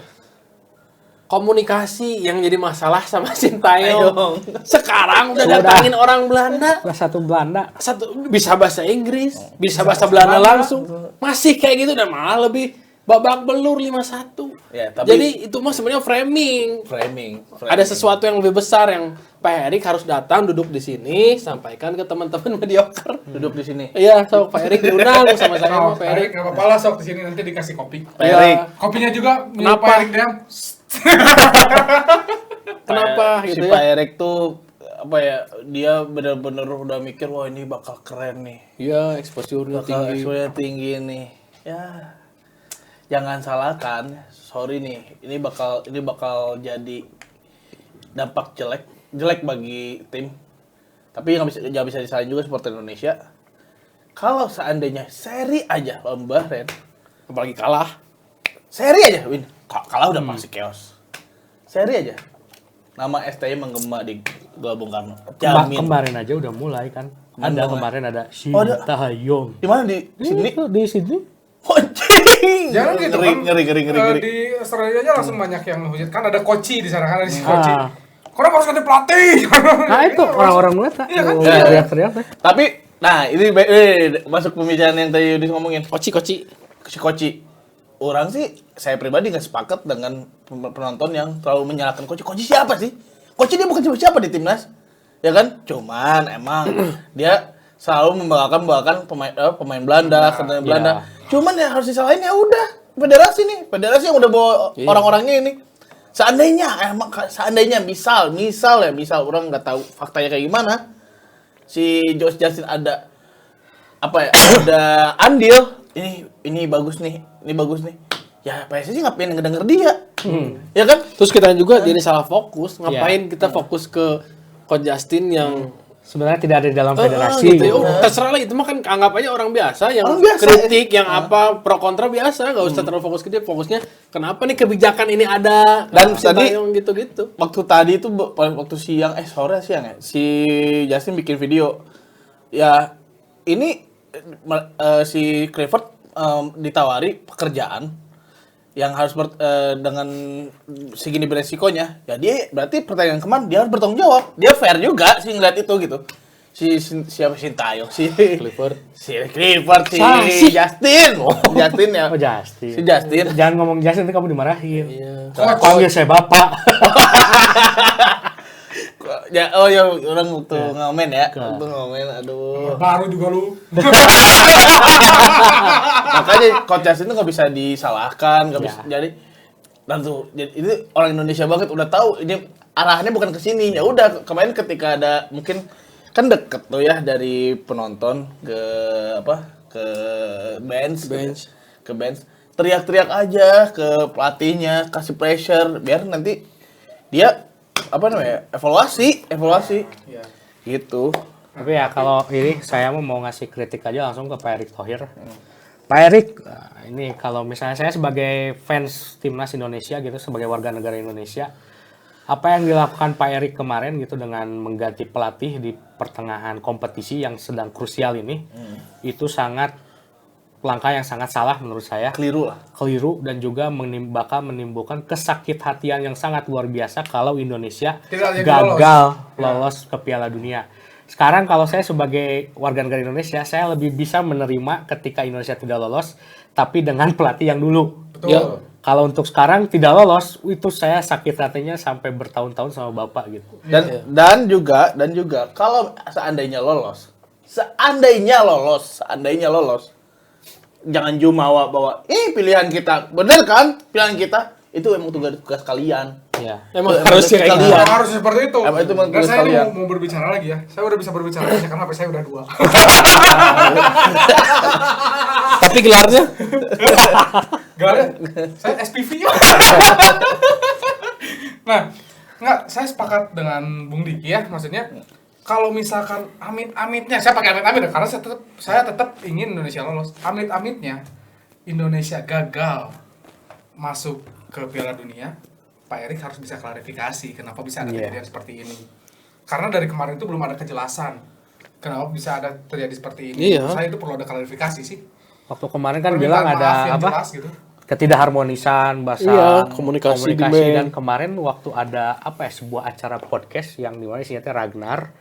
komunikasi yang jadi masalah sama Sintayong. Sekarang udah datangin orang Belanda. Kelas 1 Belanda. Satu bisa bahasa Inggris, bisa bahasa Belanda langsung. Masih kayak gitu dan malah lebih babak belur 5-1. Ya, tapi Jadi itu mah sebenarnya framing. framing. Ada sesuatu yang lebih besar yang Pak Erick harus datang duduk di sini, sampaikan ke teman-teman mediocre. duduk di sini. Iya, sok Pak Erick diundang sama saya sama Pak Erick. Enggak apa-apa lah sok di sini nanti dikasih kopi. Pak Iya. Erick. Kopinya juga minum Kenapa? Pak Erik Deam. Kenapa si gitu Pak ya? Erick tuh apa ya? Dia benar-benar udah mikir wah ini bakal keren nih. Iya, exposure-nya Bakal tinggi. exposure tinggi nih. Ya. Jangan salahkan. Sorry nih, ini bakal jadi dampak jelek bagi tim. Tapi nggak bisa disalahin juga supporter Indonesia. Kalau seandainya seri aja lawan Bahrain, Apalagi kalah. seri aja win. Kalah udah pasti chaos. Seri aja. Nama STY menggema di Gelora Bung Karno. Jamin. Kemarin aja udah mulai kan. Ada kemarin ada Oh, ada. Sintayong. Di mana di sini? Di sini. Anjing. Jangan gitu kan. Ngeri. Di Australia aja langsung banyak yang menghujat. Kan ada Koci di sana kan ada si Koci. Ah. Korang harus ganti pelatih. Nah itu orang-orang Mata. Iya kan? Teriak-teriak teh. Tapi nah ini masuk pembicaraan yang tadi Yudis ngomongin. Koci. Si Koci. Orang sih saya pribadi nggak sepakat dengan penonton yang terlalu menyalahkan Koci. Koci siapa sih? Koci dia bukan siapa di timnas. Ya kan? Cuman emang dia selalu membawakan pemain Belanda, pemain Belanda. Cuman yang harus disalahin ya udah federasi nih. Federasi yang udah bawa orang-orangnya ini. Seandainya misal orang nggak tahu faktanya kayak gimana. Si Josh Justin ada apa ya? Ada andil. Ini bagus nih. Ya PSSI ngapain ngedenger dia? Ya kan? Terus kita juga jadi salah fokus. Ngapain kita fokus ke Coach Justin yang Sebenarnya tidak ada di dalam federasi. gitu ya. gitu. Udah, terserah lah itu mah kan anggap aja orang biasa yang Orang biasa, kritik yang apa pro kontra biasa, nggak usah terlalu fokus ke dia. Fokusnya kenapa nih kebijakan ini ada Dan tadi Sintayong gitu-gitu. waktu tadi itu waktu siang siang ya si Justin bikin video ya ini si Clifford ditawari pekerjaan yang harus dengan segini beresikonya ya dia berarti pertandingan kemarin dia harus bertanggung jawab, dia fair juga sih ngeliat itu gitu. Siapa Sintayong Clifford. si Clifford Si Justin Justin ya Oh Justin. si Justin Jangan ngomong Justin nanti kamu dimarahin. Iya. Panggil saya bapak. ya orang waktu ngomen ya waktu ngomen aduh Baru juga lu. makanya Coach Justin itu nggak bisa disalahkan nggak bisa jadi ini orang Indonesia banget udah tahu ini arahannya bukan ke sini ya udah kemarin ketika ada mungkin kan deket tuh ya dari penonton ke bench teriak-teriak aja ke pelatihnya kasih pressure biar nanti dia evaluasi Iya. gitu. Tapi ya kalau ini saya mau ngasih kritik aja langsung ke Pak Erick Thohir. Pak Erick, ini kalau misalnya saya sebagai fans timnas Indonesia gitu, sebagai warga negara Indonesia, apa yang dilakukan Pak Erick kemarin gitu dengan mengganti pelatih di pertengahan kompetisi yang sedang krusial ini, itu langkah yang sangat salah menurut saya. Keliru dan juga bakal menimbulkan kesakit hatian yang sangat luar biasa kalau Indonesia gagal lolos ke Piala Dunia. Sekarang kalau saya sebagai warga negara Indonesia, saya lebih bisa menerima ketika Indonesia tidak lolos, tapi dengan pelatih yang dulu. Betul. Ya, kalau untuk sekarang tidak lolos, itu saya sakit hatinya sampai bertahun-tahun sama bapak gitu. Dan juga kalau seandainya lolos, jangan jumawa bahwa pilihan kita bener kan, pilihan kita itu emang tugas kalian. Iya. Emang Itu harus kayak sekalian. gitu. Ya, harus seperti itu. Emang itu Dan saya ini sekalian. mau berbicara lagi ya. Saya udah bisa berbicara lagi karena HP saya udah 2. Tapi gelarnya Gak ada. Saya SPV. Nah, enggak, saya sepakat dengan Bung Diki ya. Maksudnya kalau misalkan amit-amitnya, saya pakai amit-amit ya, karena saya tetap ingin Indonesia lolos. Amit-amitnya Indonesia gagal masuk ke Piala Dunia, Pak Erik harus bisa klarifikasi kenapa bisa ada Iya. kejadian seperti ini. Karena dari kemarin itu belum ada kejelasan kenapa bisa ada terjadi seperti ini. Iya. Saya itu perlu ada klarifikasi sih. Waktu kemarin kan Permintaan bilang maaf ada yang apa? jelas gitu. Ketidakharmonisan bahasa Iya, komunikasi di band. dan kemarin waktu ada apa ya sebuah acara podcast yang dimana isinya teh Ragnar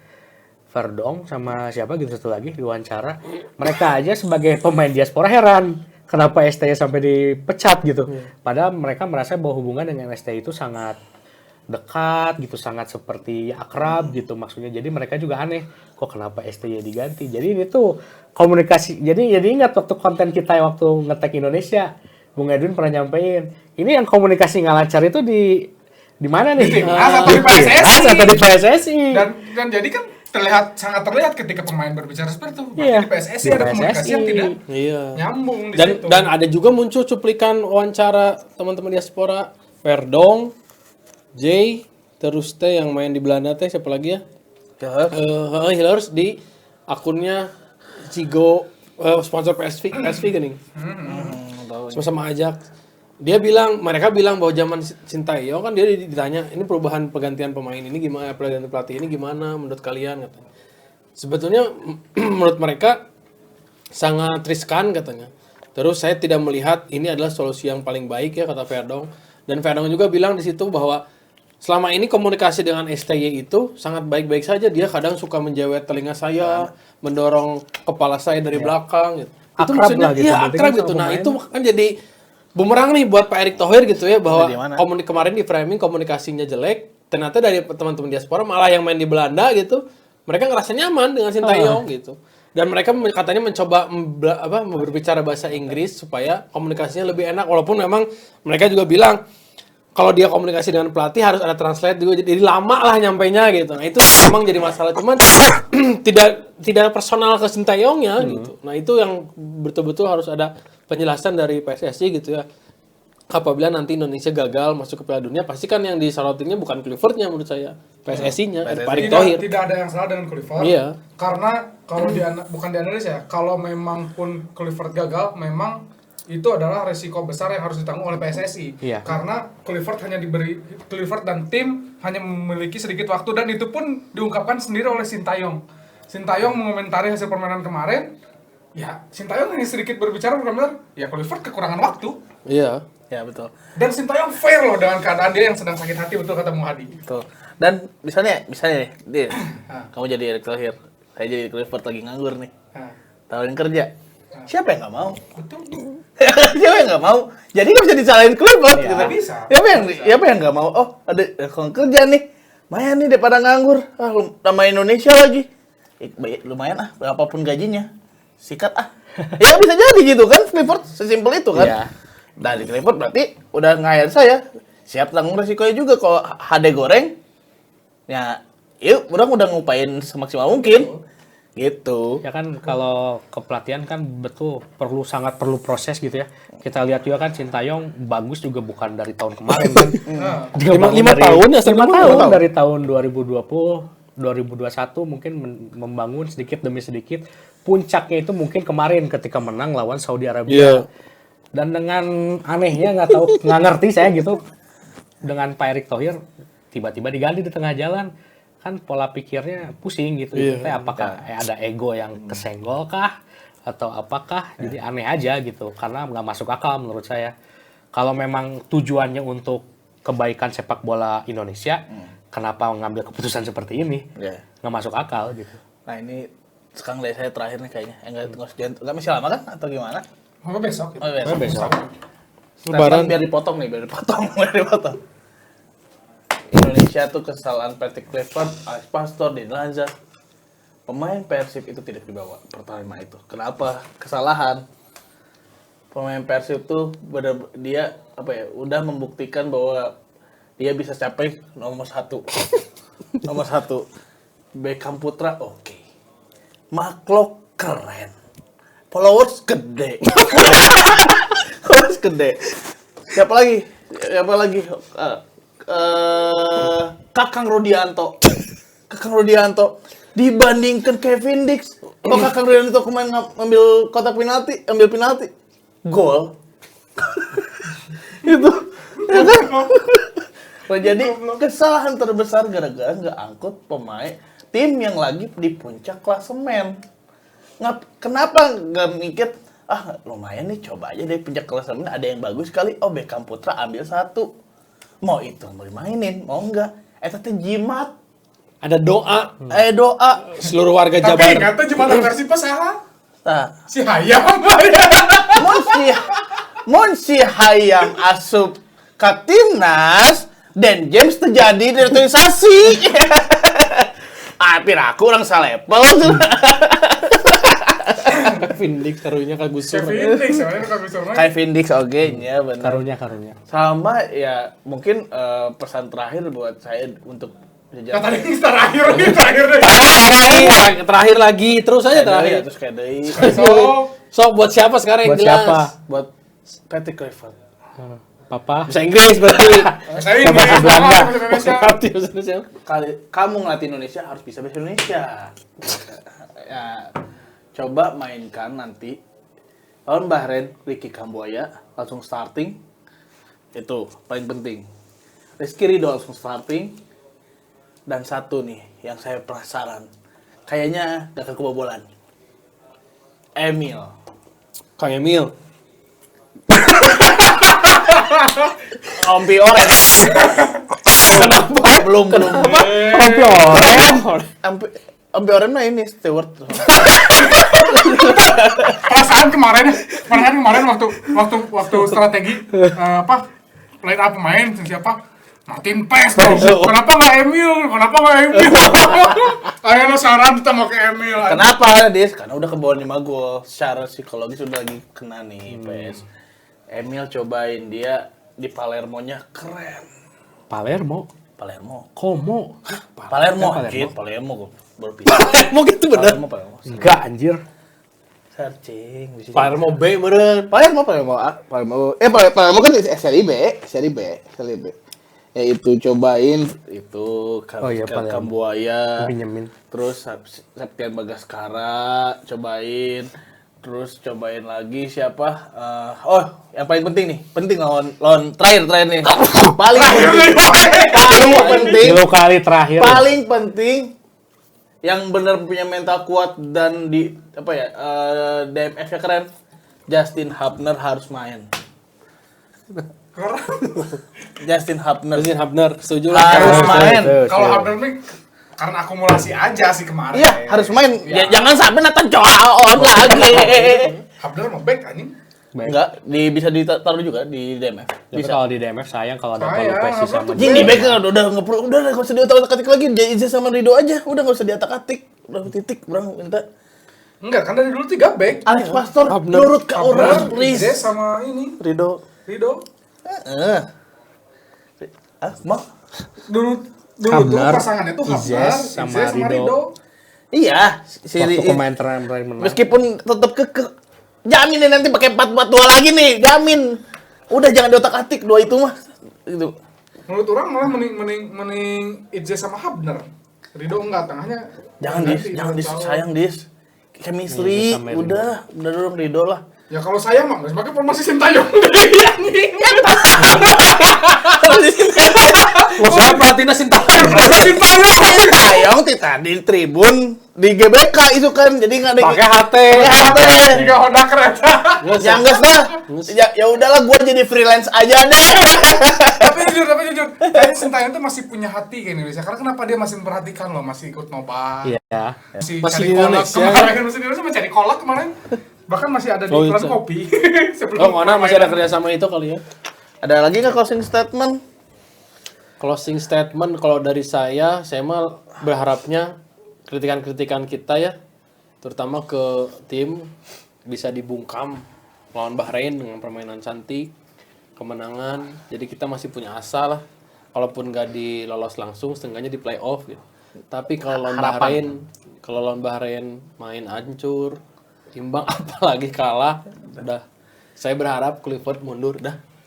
Verdong sama siapa gitu satu lagi diwawancara, mereka aja sebagai pemain diaspora heran kenapa STY sampai dipecat gitu, padahal mereka merasa bahwa hubungan dengan STY itu sangat dekat gitu, sangat seperti akrab gitu maksudnya. Jadi mereka juga aneh, kok kenapa STY diganti. Jadi ini tuh komunikasi. Jadi ingat waktu konten kita waktu ngetek Indonesia, Bung Edwin pernah nyampein, ini yang komunikasi nggak lancar itu di mana nih? Di timnas atau di timnas PSSI? atau di PSSI? Dan jadi kan sangat terlihat ketika pemain berbicara seperti itu. Berarti Iya, di PSSI di ada komunikasi yang PSSI. tidak iya. nyambung di Dan situ. dan ada juga muncul cuplikan wawancara teman-teman diaspora Verdong, Jay, terus teh yang main di Belanda teh siapa lagi ya? Hillers di akunnya Cigo sponsor PSV gini. Sama-sama ajak. Mereka bilang bahwa zaman Sintayong kan dia ditanya, ini perubahan pergantian pemain ini gimana, pergantian pelatih ini gimana menurut kalian katanya. Sebetulnya menurut mereka sangat riskan katanya. Terus saya tidak melihat ini adalah solusi yang paling baik ya kata Verdong. Dan Verdong juga bilang di situ bahwa selama ini komunikasi dengan STY itu sangat baik-baik saja. Dia kadang suka menjewet telinga saya, mendorong kepala saya dari belakang gitu. Itu Akrab maksudnya lah gitu, iya berarti akrab kan gitu. sama Nah, pemain. itu kan jadi bumerang nih buat Pak Erick Thohir gitu ya bahwa Di mana? kemarin di framing komunikasinya jelek. Ternyata dari teman-teman diaspora malah yang main di Belanda gitu, mereka ngerasa nyaman dengan Sintayong gitu. Dan mereka katanya mencoba berbicara bahasa Inggris supaya komunikasinya lebih enak. Walaupun memang mereka juga bilang kalau dia komunikasi dengan pelatih harus ada translate juga, jadi lama lah nyampainya gitu. Nah itu memang jadi masalah, cuman tidak personal ke Sintayongnya gitu. Nah itu yang betul-betul harus ada penjelasan dari PSSI gitu ya. Apabila nanti Indonesia gagal masuk ke Piala Dunia, pasti kan yang disorotinnya bukan Clifford-nya menurut saya, PSSI-nya, Pak Erick Thohir. Tidak ada yang salah dengan Clifford. Iya. Karena kalau bukan di Indonesia, kalau memang pun Clifford gagal, memang itu adalah resiko besar yang harus ditanggung oleh PSSI. Iya. Karena Clifford dan tim hanya memiliki sedikit waktu, dan itu pun diungkapkan sendiri oleh Sintayong. Sintayong mengomentari hasil permainan kemarin, ya Sintayong hanya sedikit berbicara benar-benar, ya Clifford kekurangan waktu. Iya. Ya betul. Dan Sintayong fair loh dengan keadaan dia yang sedang sakit hati, betul kata Bung Hadi. Betul. Dan misalnya nih, Din, kamu jadi Erick Thohir, saya jadi Clifford lagi nganggur nih, Nah, tawarin kerja. Siapa yang nggak mau? betul. Siapa yang nggak mau? Jadi nggak bisa disalahin Clifford Ya, gitu. bisa. Siapa yang nggak mau? Oh, ada kalau kerja nih, lumayan nih daripada nganggur. Nama Indonesia lagi. Lumayan berapapun gajinya, sikat Ya bisa jadi gitu kan, Clifford sesimpel itu kan. Iya. Dari Clifford berarti udah ngayar saya, siap tanggung resikonya juga kalau HD goreng. Ya, yuk, udah ngupain semaksimal mungkin. Gitu. Ya kan kalau kepelatihan kan betul sangat perlu proses gitu ya. Kita lihat juga kan Sintayong bagus juga bukan dari tahun kemarin kan. Dia bangun Lima dari- tahun ya, 5 lima tahun tahun. dari tahun 2020, 2021 mungkin membangun sedikit demi sedikit. Puncaknya itu mungkin kemarin ketika menang lawan Saudi Arabia. Iya. Dan dengan anehnya nggak ngerti saya gitu dengan Pak Erick Thohir tiba-tiba diganti di tengah jalan, kan pola pikirnya pusing gitu. Teh apakah ada ego yang kesenggol kah atau apakah? Jadi aneh aja gitu karena nggak masuk akal menurut saya. Kalau memang tujuannya untuk kebaikan sepak bola Indonesia, kenapa mengambil keputusan seperti ini? Ya. Nggak masuk akal gitu. Nah ini sekarang dari saya terakhir nih kayaknya. Enggak masih lama kan atau gimana? Apa besok? Gitu. Oh, besok. Besok. Lebaran. Biar dipotong. biar dipotong. Indonesia tuh kesalahan Patrick Clifford, Alex Pastor, Dean Lazar. Pemain Persib itu tidak dibawa pertama itu. Kenapa? Kesalahan. Pemain Persib tuh dia udah membuktikan bahwa dia bisa capai nomor 1. Nomor 1. Beckham Putra oke. Maklok keren. Followers gede. Followers gede. Siapa lagi? Kakang Rudianto. Kakang Rudianto dibandingkan Kevin Dix. Oh, Kakang Rudianto kemarin ambil kotak penalti, ambil penalti. Gol. Itu. Ya kan? Nah, jadi kesalahan terbesar gara-gara nggak angkut pemain tim yang lagi di puncak klasemen. Kenapa nggak mikir lumayan nih coba aja deh puncak klasemen ada yang bagus kali. Oh Beckham Putra ambil 1. Mau itu mau dimainin mau enggak? Teh jimat. Ada doa. Doa. Seluruh warga Tapi Jabar. ingat tuh cuma versi pas salah. Nah, Si Hayam. mun si hayam asup ke timnas dan James terjadi naturalisasi. Piraku orang salepel. Kevin Dix taruhnya ke Gusur. Kevin Dix, soalnya bukan Gusur. Kevin Dix oke nya benar. Karunya. Sama ya mungkin pesan terakhir buat saya untuk Kata ini terakhir deh. Terakhir lagi, terus aja terakhir. Terus kayak deui. So buat siapa sekarang yang Buat jelas? siapa? Buat Patrick Kluivert. Papa. Bahasa Inggris berarti. Saya ini Bahasa Belanda. Indonesia. Berarti bahasa Indonesia. Kamu ngelatih Indonesia harus bisa bahasa Indonesia. Ya, coba mainkan nanti lawan Bahrain, Ricky Kambuaya langsung starting. Itu paling penting. Rizky Ridho langsung starting. Dan satu nih yang saya penasaran. Kayaknya gak akan kebobolan. Emil. Kang Emil. Ompi Oren. Belum. Ompi Oren mah ini steward. Perasaan kemarin waktu strategi line up pemain siapa? Martin Pes dong. Kenapa nggak Emil? Ayo saran kita mau ke Emil. Kenapa, Dis? Karena udah kebawaan 5 gol. Secara psikologis udah lagi kena nih, PS. Emil cobain dia di Palermo-nya keren. Palermo. Como. Palermo. Baru pindah. Mau gitu bener. Palermo. Enggak anjir. Searching. Palermo B bener. Palermo kan seri B. Ya itu cobain itu Kambuaya. Pinjemin. Terus Septian Bagaskara cobain. Terus cobain lagi siapa? Yang paling penting nih. Penting lawan terakhir nih. Paling penting. 10 kali terakhir. Paling penting yang benar punya mental kuat dan DMF-nya keren. Justin Hubner harus main. Justin Hubner setuju lah. harus main. Kalau Habner nih karena akumulasi aja sih kemarin. Iya, harus main. Ya. Jangan sampai Nathan Coaon lagi. Habner mau back anjing. Enggak, bisa ditaruh juga di DMF. Tapi Bisa. kalau di DMF sayang kalau ada Sayang, Palu Pesi apa sama tuh? Jing di back udah enggak usah diotak-atik lagi. Izin sama Rido aja. Udah enggak usah diotak-atik. Udah titik, Bang, minta. Enggak, kan dari dulu 3 back. Alex Pastor Hubner. nurut ke orang, Habner, please. Izes sama ini Rido. Rido. Mau? Dulu tuh Habner, pasangannya tuh Habner, Izes sama Rido. Iya, Waktu pemain terakhir menang. meskipun tetap jamin nih nanti pakai 4-4-2 lagi nih, jamin. Udah jangan diotak-atik dua itu mah. Itu. Menurut orang malah mending Izes sama Habner. Rido enggak, tengahnya. Jangan sayang dis. Chemistry, Iya, sama udah dong Rido lah. Ya kalau sayang mah, sebagai formasi Sintayong. Siapa pelatihnya Sintayong? Sintayong tadi di tribun di GBK itu kan, jadi nggak ada Pakai HT. Tiga Honda kereta. yang nggak dah. Ya udahlah, gua jadi freelance aja deh. tapi jujur, kayaknya Sintayong tuh masih punya hati ke Indonesia. Karena kenapa dia masih memperhatikan loh, masih ikut nobar. Iya. Masih Masih cari di kolak Indonesia. kemarin, masih di Indonesia mencari kolak kemarin. Bahkan masih ada di Oh, iklan iya. kopi. Oh, mana masih ada kerjasama itu kali ya? Ada lagi nggak closing statement? Closing statement kalau dari saya mah berharapnya kritikan-kritikan kita ya, terutama ke tim bisa dibungkam lawan Bahrain dengan permainan cantik, kemenangan. Jadi kita masih punya asa lah kalaupun nggak di lolos langsung, setengahnya di playoff gitu. Tapi kalau lawan Bahrain main hancur, imbang apalagi kalah, udah saya berharap Clifford mundur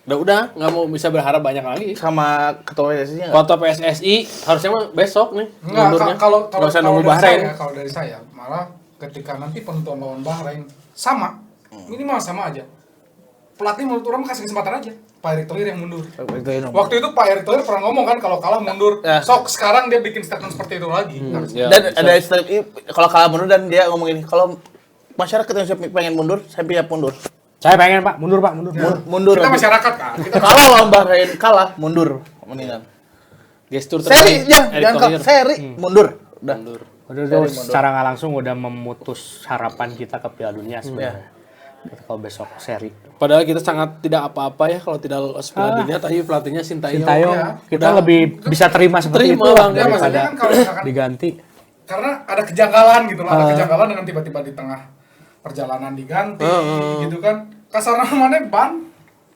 udah nggak mau bisa berharap banyak lagi. Sama ketua PSSI nggak? Ketua PSSI harusnya mah besok nih mundurnya. Kalau Nggak usah nunggu Bahrain. Kalau dari saya malah ketika nanti penentuan lawan Bahrain sama, minimal sama aja. Pelatih menurut orang kasih kesempatan aja. Pak Erick Thohir yang mundur. Waktu itu Pak Erick Thohir pernah ngomong kan kalau kalah mundur. Ya. Sok sekarang dia bikin statement seperti itu lagi. Ya, Dan ada istilah kalau kalah mundur dan dia ngomong ini, kalau masyarakat Indonesia pengen mundur, saya siap mundur. Saya pengen Pak, mundur Pak, mundur. Mundur. Kita aja. masyarakat kan. Kita Kalau lawan Bahrain kalah, mundur. Mendingan. gestur Seri, terbaik ya, Erick jangan Thohir. seri, mundur. Udah. Mundur. Udah tuh secara nggak langsung udah memutus harapan kita ke Piala Dunia sebenarnya. Kalau besok seri. Padahal kita sangat tidak apa-apa ya kalau tidak lolos Piala Dunia, tapi pelatihnya Sintayong. Sintayong ya. kita Udah. lebih bisa terima seperti Terima itu Bang. Ya, maksudnya daripada kan kalau misalkan diganti. karena ada kejanggalan gitu lah, ada kejanggalan dengan tiba-tiba di tengah perjalanan diganti gitu kan. Kasarna mana ban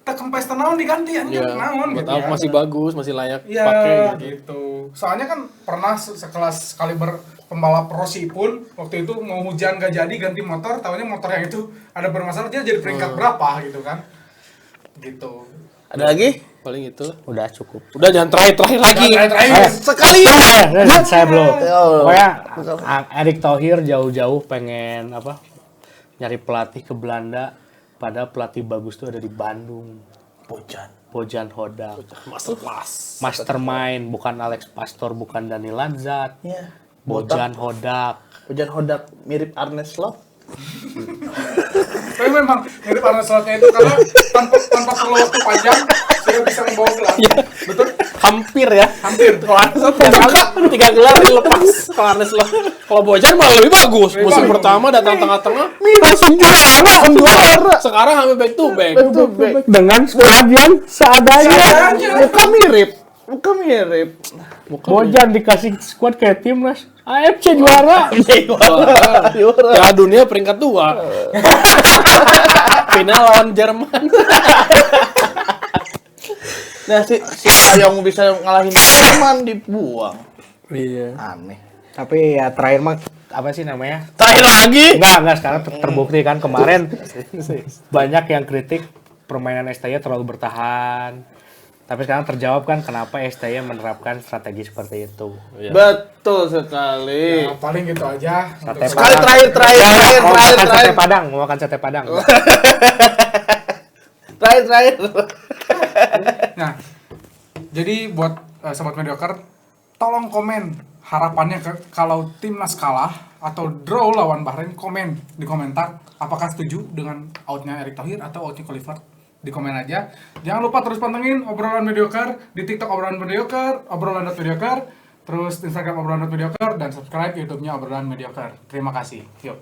teu kempes teh naon diganti anjir Ya, naon buat gitu apa ya. masih bagus, masih layak Iya pakai gitu. gitu. Soalnya kan pernah sekelas kaliber pembalap Rossi pun waktu itu mau hujan gak jadi ganti motor, tahunya motor yang itu ada bermasalah dia jadi peringkat berapa gitu kan. Gitu. Ada lagi? Paling itu. Udah cukup. Udah jangan terakhir lagi. Terakhir. Sekali. Saya belum. Ya Allah. Pokoknya Erick Thohir jauh-jauh pengen apa? Nyari pelatih ke Belanda, pada pelatih bagus tuh ada di Bandung. Bojan Hodak. Masterclass. Mastermind, bukan Alex Pastor, bukan Dani Lanzat. Iya. Bojan Hodak. Bojan Hodak mirip Arne Slot. Tapi memang mirip Arne Slotnya itu karena tanpa perlu waktu panjang sudah bisa membawa gelar. Betul? Hampir ya. Hampir. Kalau Arnes Slot tiga gelar dilepas. Kalau Arnes Slot, kalau Bojan malah lebih bagus. Lebih Musim bagus. pertama datang tengah-tengah, Langsung juara. sekarang hampir back to back. Dengan squad yang seadanya. Muka mirip. Muka mirip. Bojan dikasih squad kayak timnas. AFC juara. Piala Dunia peringkat 2. Final lawan Jerman. Nah, si yang bisa ngalahin Jerman dibuang. Iya. Aneh. Tapi ya terakhir mah apa sih namanya? Terakhir lagi. Enggak sekarang terbukti kan kemarin banyak yang kritik permainan STY terlalu bertahan. Tapi sekarang terjawab kan kenapa STY menerapkan strategi seperti itu. Betul sekali. Nah, paling gitu aja. Sate Sekali Padang. terakhir. Mau makan sate Padang, mau makan sate Padang. Terakhir. Nah, jadi buat sobat mediocre, tolong komen harapannya kalau timnas kalah atau draw lawan Bahrain, komen di komentar apakah setuju dengan outnya Erick Thohir atau outnya Clifford. Di komen aja. Jangan lupa terus pantengin obrolan mediocre di TikTok obrolan mediocre, obrolan.mediocre, terus Instagram obrolan.mediocre dan subscribe YouTube-nya obrolan mediocre. Terima kasih. Yuk.